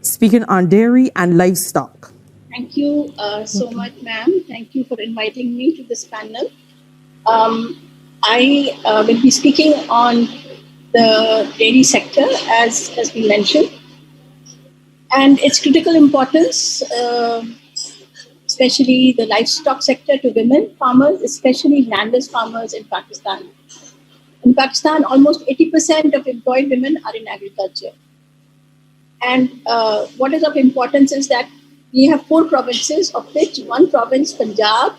speaking on dairy and livestock. Thank you so much, ma'am. Thank you for inviting me to this panel. I will be speaking on the dairy sector, as has been mentioned, and its critical importance, especially the livestock sector to women farmers, especially landless farmers in Pakistan. In Pakistan, almost 80% of employed women are in agriculture. And what is of importance is that we have 4 provinces, of which one province, Punjab,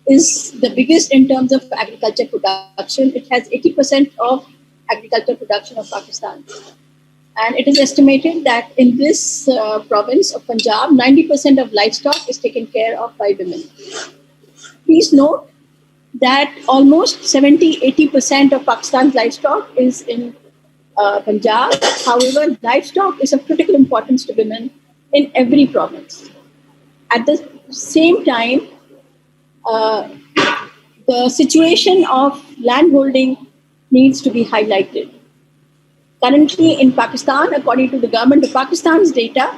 is the biggest in terms of agriculture production. It has 80% of agriculture production of Pakistan. And it is estimated that in this province of Punjab, 90% of livestock is taken care of by women. Please note that almost 70-80% of Pakistan's livestock is in Punjab. However, livestock is of critical importance to women in every province. At the same time, the situation of landholding needs to be highlighted. Currently in Pakistan, according to the government of Pakistan's data,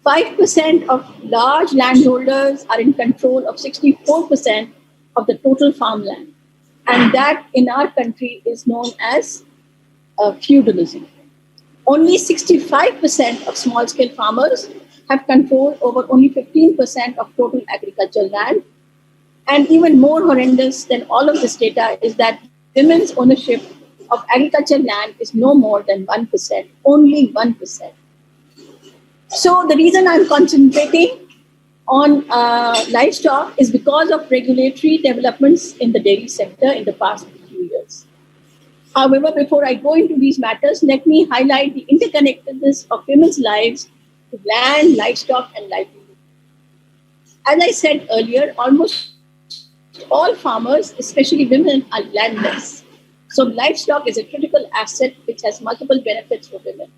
5% of large landholders are in control of 64% of the total farmland. And that in our country is known as feudalism. Only 65% of small-scale farmers have control over only 15% of total agricultural land. And even more horrendous than all of this data is that women's ownership of agricultural land is no more than 1%, only 1%. So the reason I'm concentrating on livestock is because of regulatory developments in the dairy sector in the past few years. However, before I go into these matters, let me highlight the interconnectedness of women's lives to land, livestock, and livelihood. As I said earlier, almost all farmers, especially women, are landless. So livestock is a critical asset which has multiple benefits for women.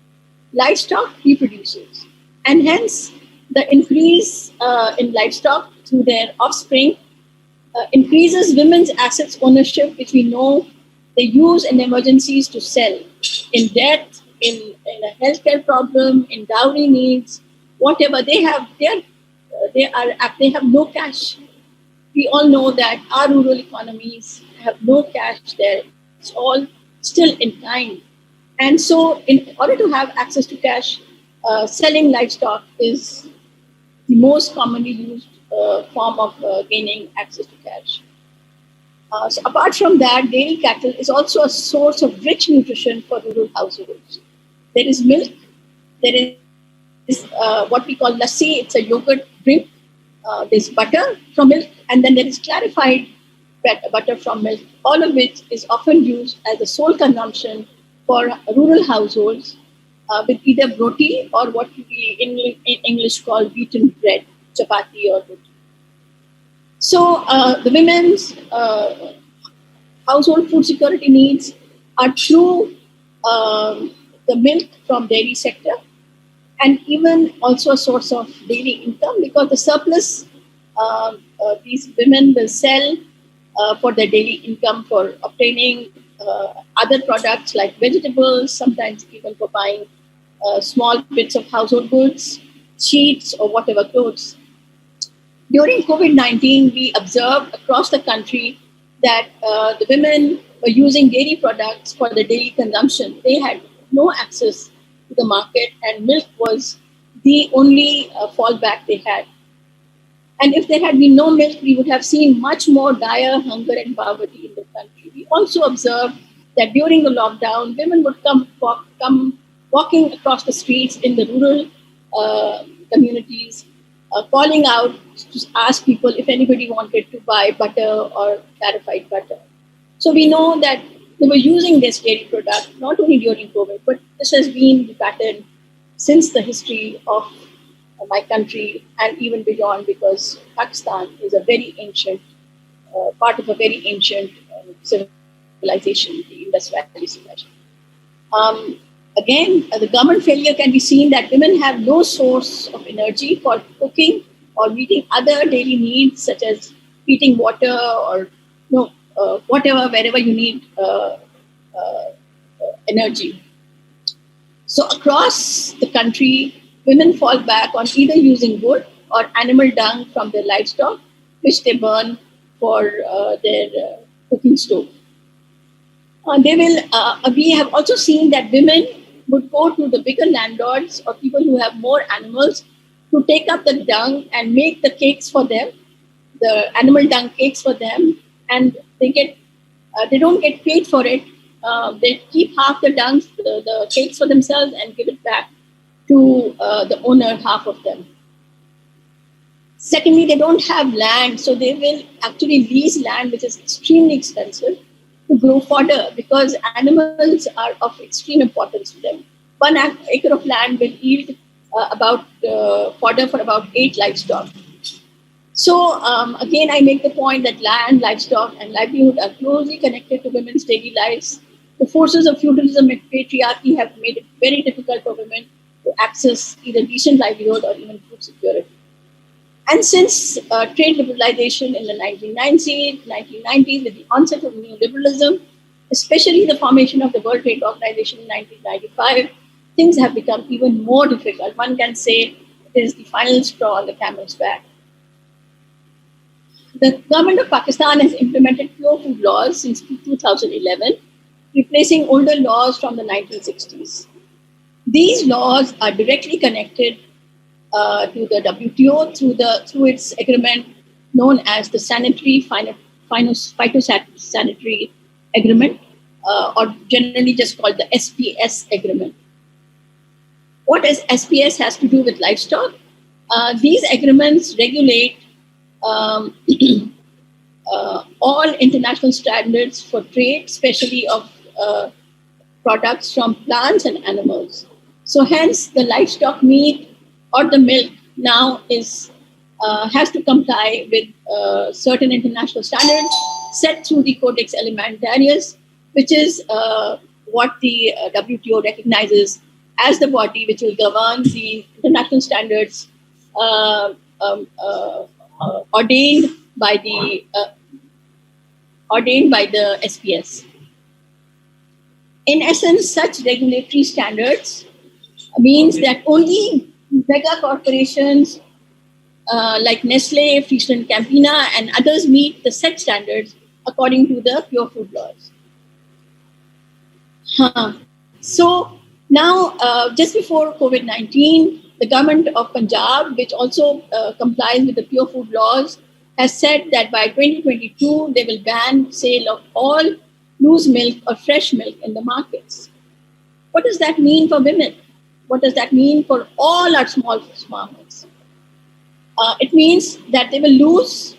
Livestock reproduces, and hence the increase in livestock through their offspring increases women's assets ownership, which we know they use in emergencies to sell, in death, in a healthcare problem, in dowry needs, whatever they have. They have no cash. We all know that our rural economies have no cash there. It's all still in kind. And so in order to have access to cash, selling livestock is the most commonly used form of gaining access to cash. So apart from that, dairy cattle is also a source of rich nutrition for rural households. There is milk, there is what we call lassi, it's a yogurt drink. There's butter from milk, and then there is clarified butter from milk, all of which is often used as a sole consumption for rural households with either roti or what we in English call wheaten bread, chapati or roti. So the women's household food security needs are through the milk from dairy sector, and even also a source of daily income, because the surplus these women will sell for their daily income for obtaining other products like vegetables, sometimes even for buying small bits of household goods, sheets or whatever clothes. During COVID-19, we observed across the country that the women were using dairy products for their daily consumption. They had no access to the market, and milk was the only fallback they had. And if there had been no milk, we would have seen much more dire hunger and poverty in the country. We also observed that during the lockdown, women would come walking across the streets in the rural communities, calling out to ask people if anybody wanted to buy butter or clarified butter. So we know that they were using this dairy product not only during COVID, but this has been the pattern since the history of my country and even beyond, because Pakistan is a very ancient, part of a very ancient civilization, the Indus Valley civilization. Again, the government failure can be seen that women have no source of energy for cooking or meeting other daily needs, such as heating water or whatever, wherever you need energy. So across the country, women fall back on either using wood or animal dung from their livestock, which they burn for their cooking stove. We have also seen that women would go to the bigger landlords or people who have more animals to take up the dung and make the cakes for them, the animal dung cakes for them, and they don't get paid for it. They keep half the dung, the cakes for themselves, and give it back to the owner, half of them. Secondly, they don't have land, so they will actually lease land, which is extremely expensive, to grow fodder, because animals are of extreme importance to them. 1 acre of land will yield about fodder for about 8 livestock. So again, I make the point that land, livestock, and livelihood are closely connected to women's daily lives. The forces of feudalism and patriarchy have made it very difficult for women to access either decent livelihood or even food security. And since trade liberalization in the 1990s, with the onset of neoliberalism, especially the formation of the World Trade Organization in 1995, things have become even more difficult. One can say it is the final straw on the camel's back. The government of Pakistan has implemented pure food laws since 2011, replacing older laws from the 1960s. These laws are directly connected to the WTO through its agreement known as the Sanitary Phytosanitary Agreement, or generally just called the SPS Agreement. What does SPS has to do with livestock? These agreements regulate all international standards for trade, especially of products from plants and animals. So hence the livestock meat or the milk now has to comply with certain international standards set through the Codex Alimentarius, which is what the WTO recognizes as the body which will govern the international standards ordained by the SPS. In essence, such regulatory standards means that only mega corporations like Nestle, Friesland Campina, and others meet the set standards according to the pure food laws. So now, just before COVID-19, the government of Punjab, which also complies with the pure food laws, has said that by 2022, they will ban sale of all loose milk or fresh milk in the markets. What does that mean for women? What does that mean for all our small farmers? It means that they will lose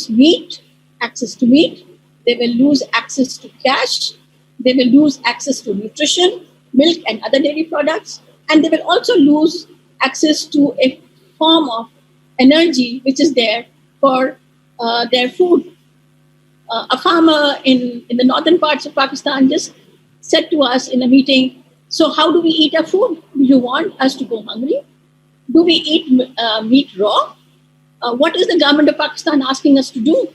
meat, access to meat. They will lose access to cash. They will lose access to nutrition, milk and other dairy products. And they will also lose access to a form of energy which is there for their food. A farmer in the northern parts of Pakistan just said to us in a meeting, so how do we eat our food? Do you want us to go hungry? Do we eat meat raw? What is the government of Pakistan asking us to do?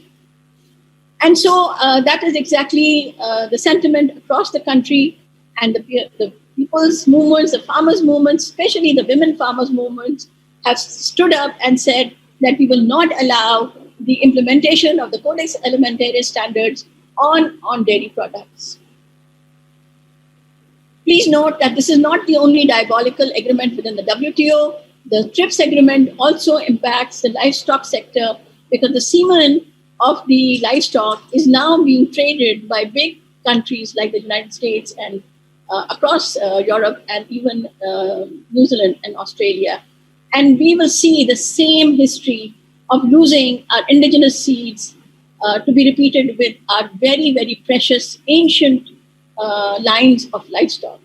And so that is exactly the sentiment across the country, and the people's movements, the farmers' movements, especially the women farmers' movements, have stood up and said that we will not allow the implementation of the Codex Alimentarius standards on dairy products. Please note that this is not the only diabolical agreement within the WTO. The TRIPS agreement also impacts the livestock sector because the semen of the livestock is now being traded by big countries like the United States and across Europe and even New Zealand and Australia. And we will see the same history of losing our indigenous seeds to be repeated with our very, very precious ancient lines of livestock.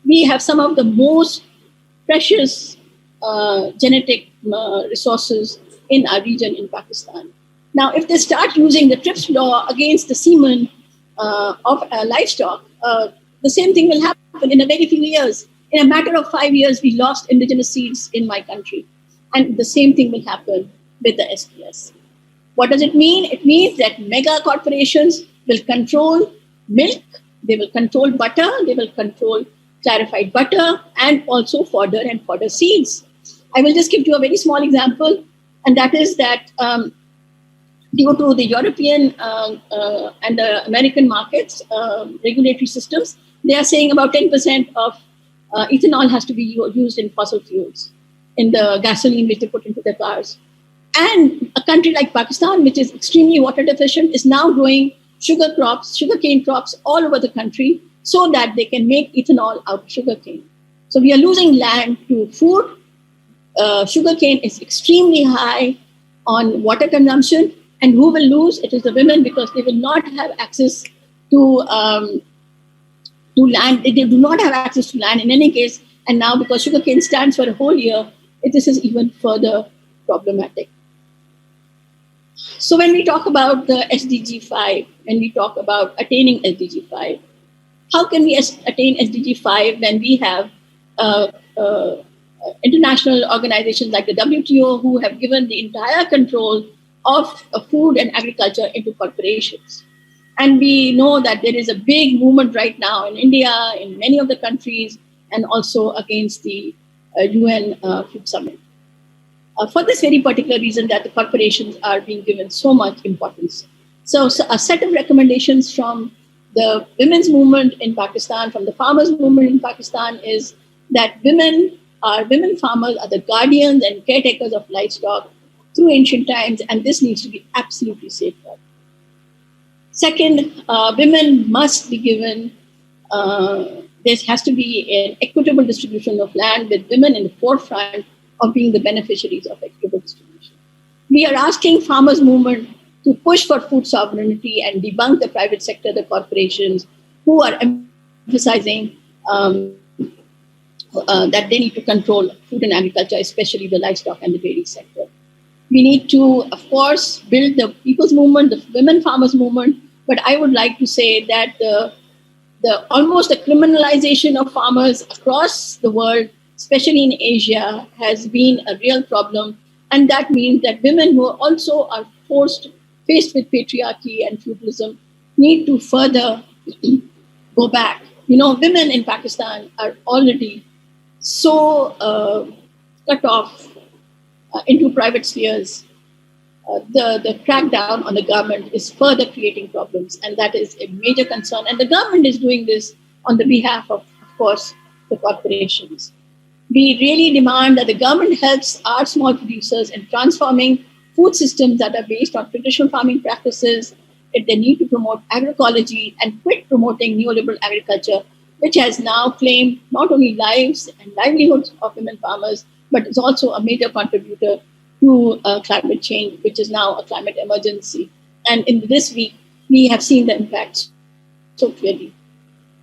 We have some of the most precious genetic resources in our region in Pakistan. Now, if they start using the TRIPS law against the semen of livestock, the same thing will happen in a very few years. In a matter of 5 years, we lost indigenous seeds in my country. And the same thing will happen with the SPS. What does it mean? It means that mega corporations will control milk, they will control butter, they will control clarified butter, and also fodder and fodder seeds. I will just give you a very small example, and that is that due to the European and the American markets, regulatory systems, they are saying about 10% of ethanol has to be used in fossil fuels, in the gasoline which they put into their cars. And a country like Pakistan, which is extremely water deficient, is now growing sugarcane crops all over the country so that they can make ethanol out of sugarcane. So we are losing land to food. Sugarcane is extremely high on water consumption. And who will lose? It is the women, because they will not have access to land. They do not have access to land in any case. And now, because sugarcane stands for a whole year, this is even further problematic. So when we talk about the SDG 5, when we talk about attaining SDG 5, how can we attain SDG 5 when we have international organizations like the WTO who have given the entire control of food and agriculture into corporations? And we know that there is a big movement right now in India, in many of the countries, and also against the UN Food Summit. For this very particular reason, that the corporations are being given so much importance. So a set of recommendations from the women's movement in Pakistan, from the farmers' movement in Pakistan, is that women farmers are the guardians and caretakers of livestock through ancient times, and this needs to be absolutely safeguarded. Second, women must be given, there has to be an equitable distribution of land with women in the forefront of being the beneficiaries of equitable distribution. We are asking farmers' movement to push for food sovereignty and debunk the private sector, the corporations, who are emphasizing that they need to control food and agriculture, especially the livestock and the dairy sector. We need to, of course, build the people's movement, the women farmers movement, but I would like to say that almost the criminalization of farmers across the world, especially in Asia, has been a real problem. And that means that women who also are faced with patriarchy and feudalism, need to further go back. Women in Pakistan are already so cut off into private spheres. The crackdown on the government is further creating problems, and that is a major concern. And the government is doing this on the behalf of course, the corporations. We really demand that the government helps our small producers in transforming food systems that are based on traditional farming practices. That they need to promote agroecology and quit promoting neoliberal agriculture, which has now claimed not only lives and livelihoods of women farmers, but is also a major contributor to climate change, which is now a climate emergency. And in this week, we have seen the impacts so clearly.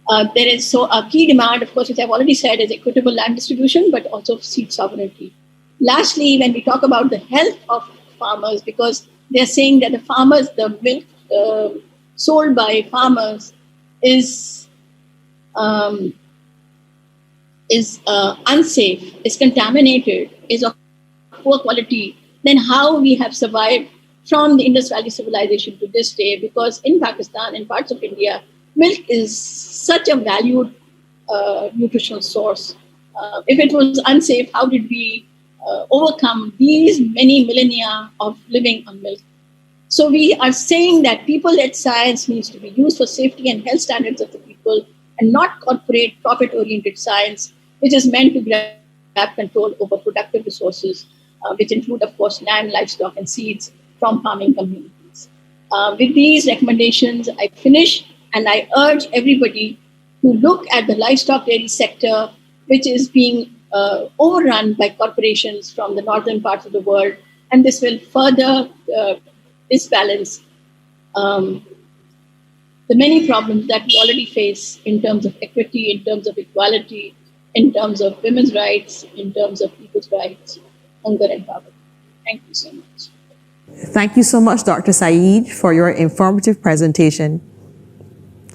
There is a key demand, of course, which I've already said, is equitable land distribution, but also seed sovereignty. Lastly, when we talk about the health of farmers, because they're saying that the milk sold by farmers is unsafe, is contaminated, is of poor quality, then how we have survived from the Indus Valley civilization to this day? Because in Pakistan and parts of India, milk is such a valued nutritional source. If it was unsafe, how did we overcome these many millennia of living on milk? So we are saying that people-led science needs to be used for safety and health standards of the people, and not corporate profit-oriented science, which is meant to grab control over productive resources, which include, of course, land, livestock, and seeds from farming communities. With these recommendations, I finish, and I urge everybody to look at the livestock dairy sector, which is being overrun by corporations from the northern parts of the world, and this will further disbalance the many problems that we already face in terms of equity, in terms of equality, in terms of women's rights, in terms of people's rights, hunger and poverty. Thank you so much. Thank you so much, Dr. Sayeed, for your informative presentation.